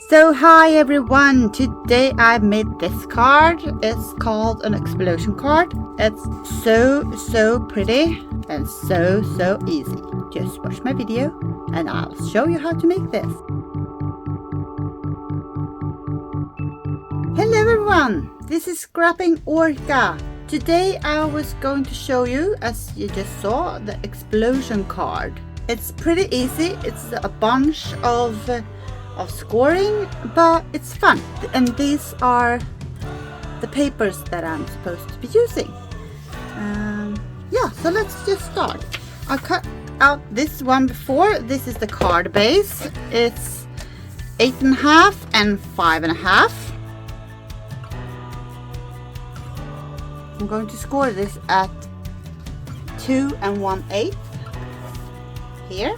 So hi everyone, today I made this card. It's called an explosion card. It's so pretty and so easy. Just watch my video and I'll show you how to make this. Hello everyone, this is Scrapping Orca. Today I was going to show you, as you just saw, the explosion card. It's pretty easy. It's a bunch of scoring, but it's fun, and these are the papers that I'm supposed to be using. Yeah, so let's just start. I cut out this one before. This is the card base. It's 8.5 and 5.5. I'm going to score this at 2 1/8 here.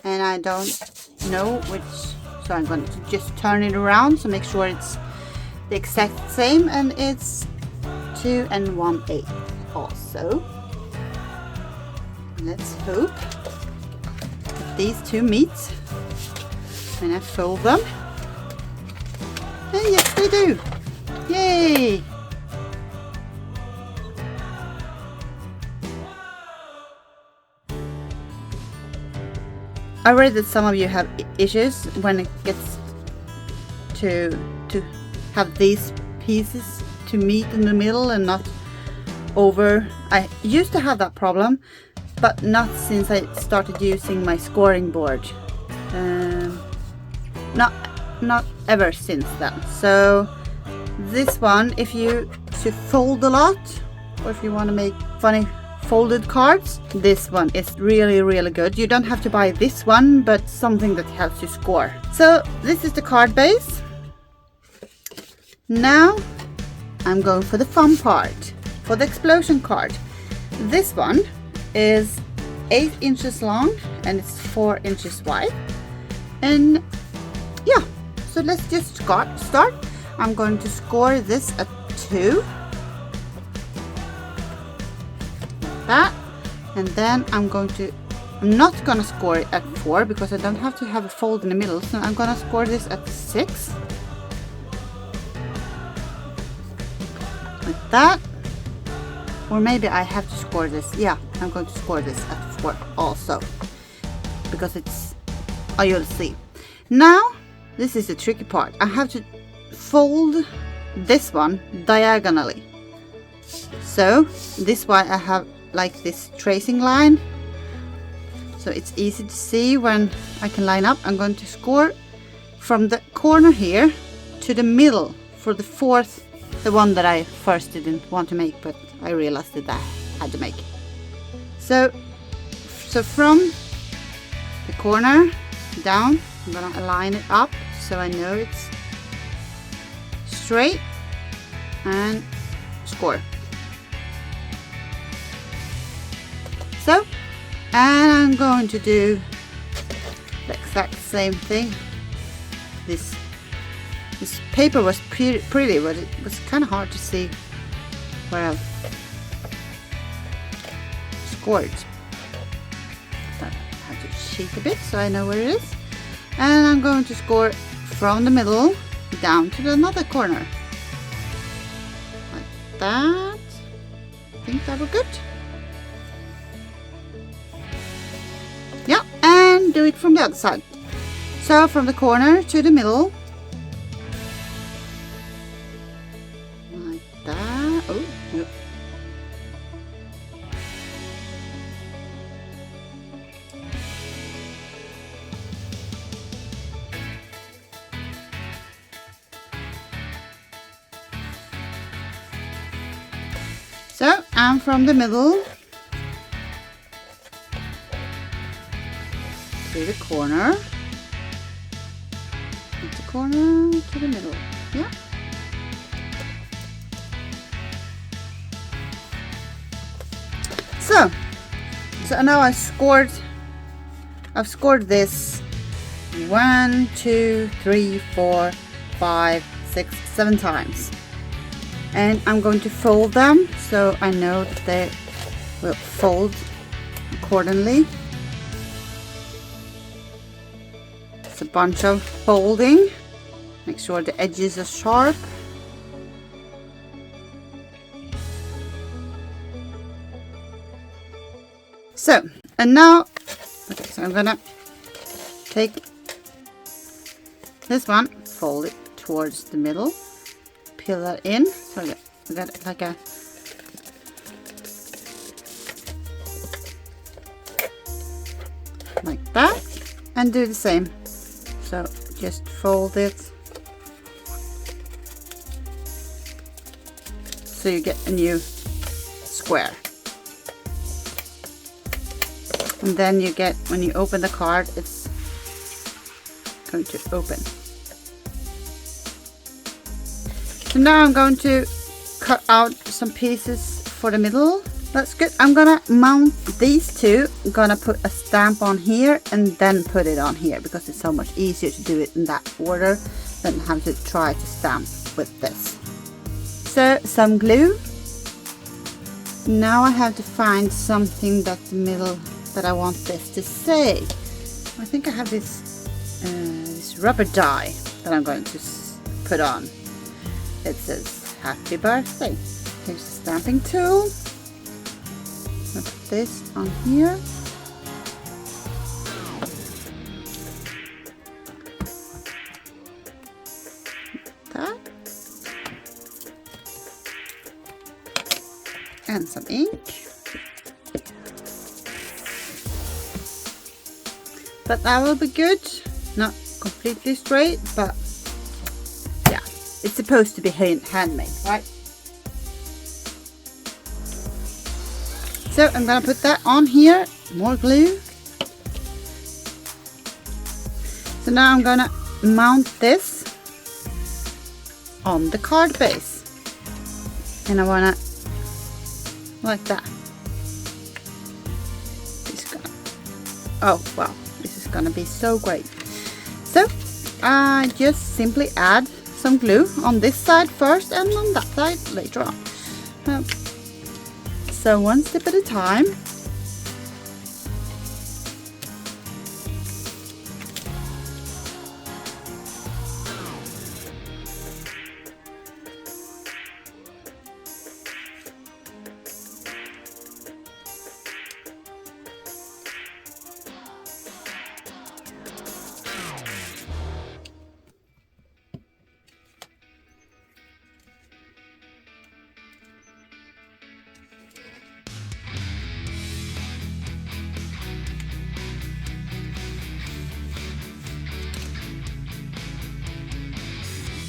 And I don't know which, so I'm going to just turn it around to make sure it's the exact same, and it's 2 1/8 also. Let's hope that these two meet when I fold them. And yes, they do. Yay! I read that some of you have issues when it gets to have these pieces to meet in the middle and not over. I used to have that problem, but not since I started using my scoring board. Not ever since then. So this one, if you should fold a lot, or if you want to make funny folded cards, this one is really good. You don't have to buy this one, but something that helps you score. So this is the card base. Now I'm going for the fun part, for the explosion card. This one is 8 inches long and it's 4 inches wide. And yeah, so let's just start. I'm going to score this at 2. That, and then I'm not gonna score it at 4 because I don't have to have a fold in the middle, so I'm gonna score this at 6 like that. Or maybe I have to score this. Yeah, I'm going to score this at 4 also, because it's, oh, you'll see. Now this is the tricky part. I have to fold this one diagonally, so this why I have like this tracing line, so it's easy to see when I can line up. I'm going to score from the corner here to the middle for the fourth, the one that I first didn't want to make, but I realized that I had to make. So from the corner down, I'm gonna align it up so I know it's straight and score. So, and I'm going to do the exact same thing. This paper was pretty, but it was kind of hard to see where I've scored. So I have to shake a bit so I know where it is. And I'm going to score from the middle down to another corner. Like that. I think that was good. Yeah, and do it from the other side. So from the corner to the middle. Like that. Oh, yep. So, and from the middle to the corner, and the corner to the middle. Yeah. So now I've scored this 1, 2, 3, 4, 5, 6, 7 times. And I'm going to fold them so I know that they will fold accordingly. It's a bunch of folding. Make sure the edges are sharp. So, and now, okay, so I'm gonna take this one, fold it towards the middle, peel that in, so I got it like a like that, and do the same. So just fold it so you get a new square. And then you get, when you open the card, it's going to open. So now I'm going to cut out some pieces for the middle. That's good. I'm gonna mount these two. I'm gonna put a stamp on here and then put it on here because it's so much easier to do it in that order than have to try to stamp with this. So some glue. Now I have to find something that's the middle that I want this to say. I think I have this rubber die that I'm going to put on. It says happy birthday. Here's the stamping tool. I'll put this on here. That. And some ink. But that will be good. Not completely straight, but yeah, it's supposed to be handmade, right? So I'm gonna put that on here, more glue. So now I'm gonna mount this on the card base. And I wanna, like that. Oh wow, this is gonna be so great. So I just simply add some glue on this side first and on that side later on. So one step at a time.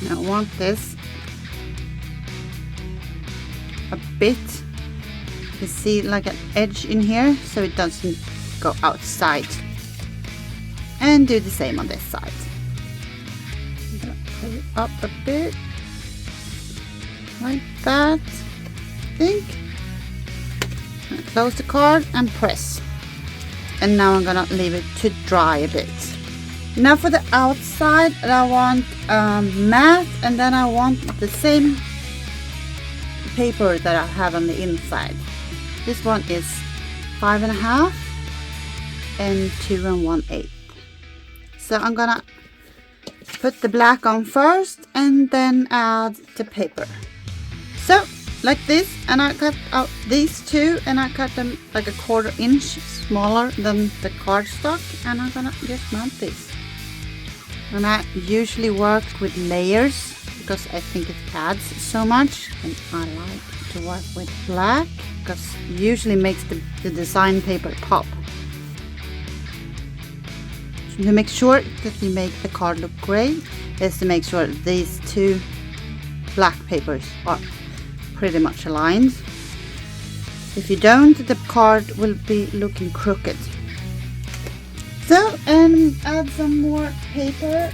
I want this a bit, you see, like an edge in here so it doesn't go outside, and do the same on this side. I'm gonna pull it up a bit like that, I think. Close the card and press, and now I'm gonna leave it to dry a bit. Now for the outside, I want matte, and then I want the same paper that I have on the inside. This one is 5.5 and 2 1/8. So I'm gonna put the black on first and then add the paper. So like this, and I cut out these two, and I cut them like 1/4 inch smaller than the cardstock, and I'm gonna just mount this. And I usually work with layers because I think it adds so much, and I like to work with black because it usually makes the design paper pop. So to make sure that you make the card look great is to make sure these two black papers are pretty much aligned. If you don't, the card will be looking crooked. So, and add some more paper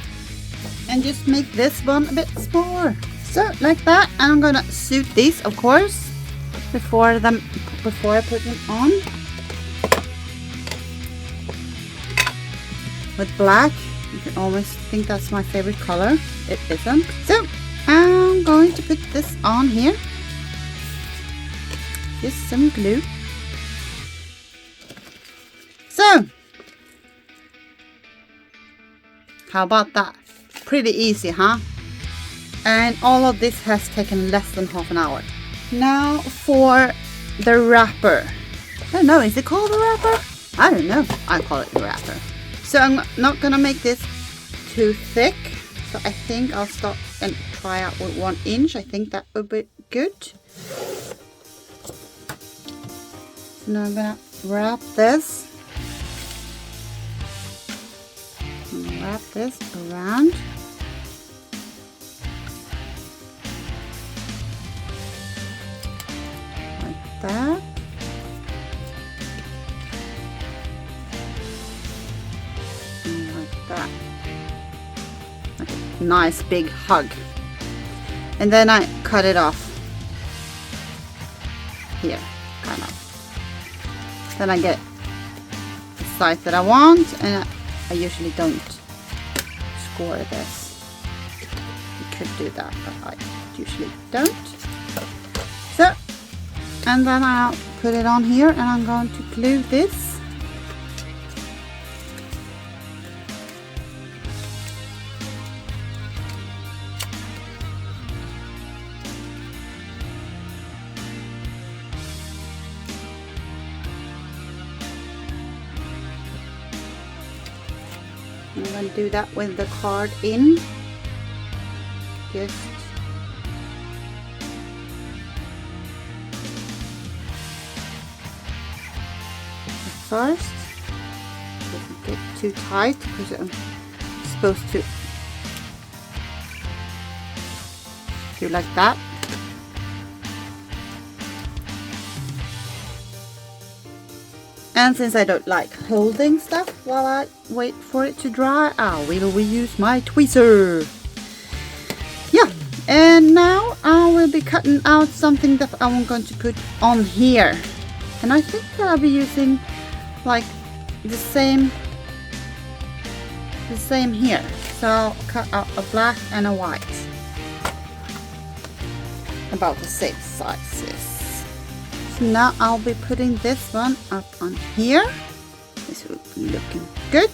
and just make this one a bit smaller. So, like that, and I'm gonna suit these, of course, before I put them on with black. You can always think that's my favorite color. It isn't. So, I'm going to put this on here. Just some glue. So, How about that? Pretty easy, huh? And all of this has taken less than half an hour. Now for the wrapper. I don't know, is it called a wrapper? I don't know. I call it a wrapper. So I'm not gonna make this too thick. So I think I'll start and try out with 1 inch. I think that would be good. So now I'm gonna wrap this. Wrap this around. Like that. And like that. Like a nice big hug. And then I cut it off. Here, kind of. Then I get the size that I want, and I usually don't score this. You could do that, but I usually don't. So, and then I'll put it on here, and I'm going to glue this. I'm going to do that with the card in. Just first, doesn't get too tight because I'm supposed to do like that. And since I don't like holding stuff while I wait for it to dry, I will use my tweezer. Yeah, and now I will be cutting out something that I'm going to put on here. And I think that I'll be using like the same here. So I'll cut out a black and a white. About the same sizes. So now I'll be putting this one up on here. This will be looking good.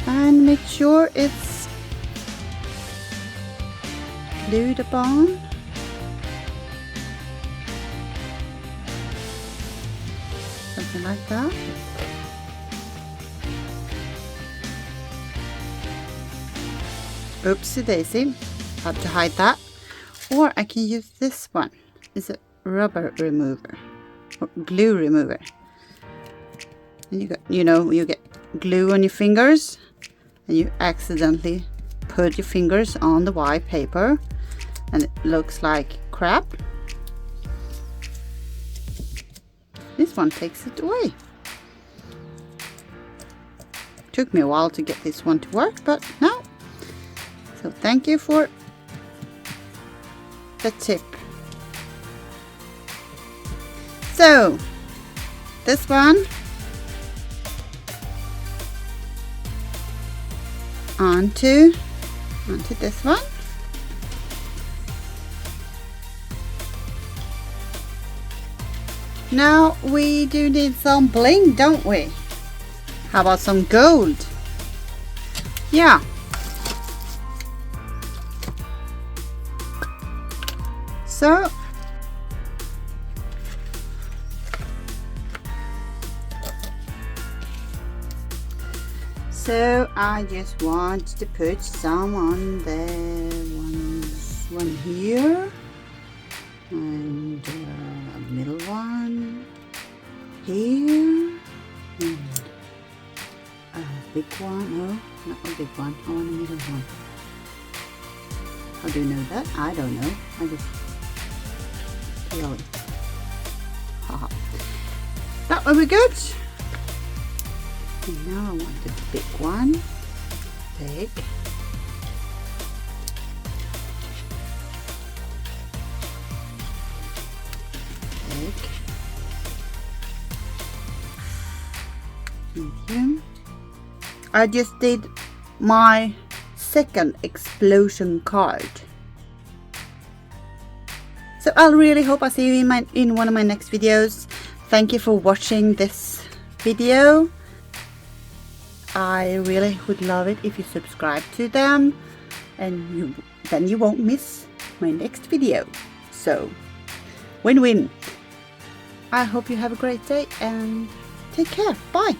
And make sure it's glued upon. Something like that. Oopsie daisy. Had to hide that. Or I can use this one. It's a rubber remover or glue remover. And you get glue on your fingers, and you accidentally put your fingers on the white paper, and it looks like crap. This one takes it away. Took me a while to get this one to work, but now. So thank you for the tip. So this one onto this one. Now we do need some bling, don't we? How about some gold? Yeah. So I just want to put some on the one here, and a middle one here, and a big one. No, not a big one. I want a middle one. How do you know that? I don't know. I just feel it. Haha. That will be good. And now I want the big one. Big. Big. Medium. I just did my second explosion card. So I really hope I see you in one of my next videos. Thank you for watching this video. I really would love it if you subscribe to them, and then you won't miss my next video. So, win-win. I hope you have a great day and take care. Bye.